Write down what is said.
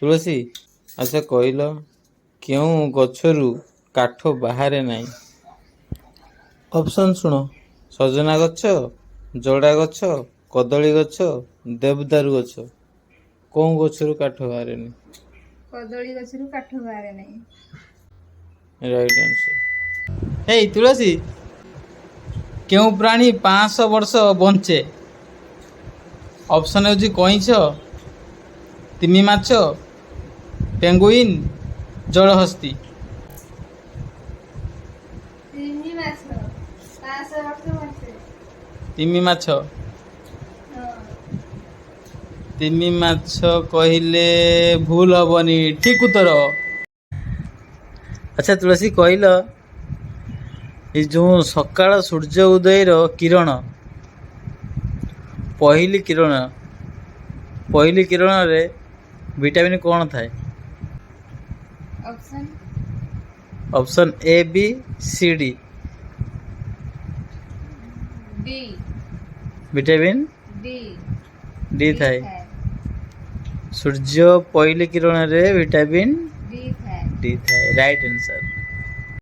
ତୁଳସୀ ଆଚ୍ଛା କହିଲ କେଉଁ ଗଛରୁ କାଠ ବାହାରେ ନାହିଁ? ଅପସନ୍ ଶୁଣ, ସଜନା ଗଛ, ଜଡ଼ା ଗଛ, କଦଳୀ ଗଛ, ଦେବଦାରୁ ଗଛ। କେଉଁ ଗଛରୁ କାଠ ବାହାରେନି? କଦଳୀ ଗଛରୁ କାଠ ବାହାରେ ନାହିଁ। Right answer. ହେଇ ତୁଳସୀ, କେଉଁ ପ୍ରାଣୀ 500 ବର୍ଷ ବଞ୍ଚେ? ଅପସନ୍ ହେଉଛି କଇଁଛ, ତିମି ମାଛ, ପେଙ୍ଗୁଇନ୍, ଜଳହସ୍ତୀ। ତିମି ମାଛ 500 ବର୍ଷ ବଞ୍ଚେ। ତିମି ମାଛ। ହଁ। ତିମି ମାଛ କହିଲେ ଭୁଲ ହବନି, ଠିକ ଉତ୍ତର। ଆଚ୍ଛା ତୁଳସୀ କହିଲ, ଏଇ ଯେଉଁ ସକାଳ ସୂର୍ଯ୍ୟ ଉଦୟର କିରଣ, ପହିଲି କିରଣରେ ଭିଟାମିନ୍ କ'ଣ ଥାଏ? Option option A B C D. D. Vitamin D D ଥାଏ। ସୂର୍ଯ୍ୟ ପହିଲି କିରଣରେ ଭିଟାମିନ୍ ଡି ଥାଏ। ଡି ଥାଏ। Right answer.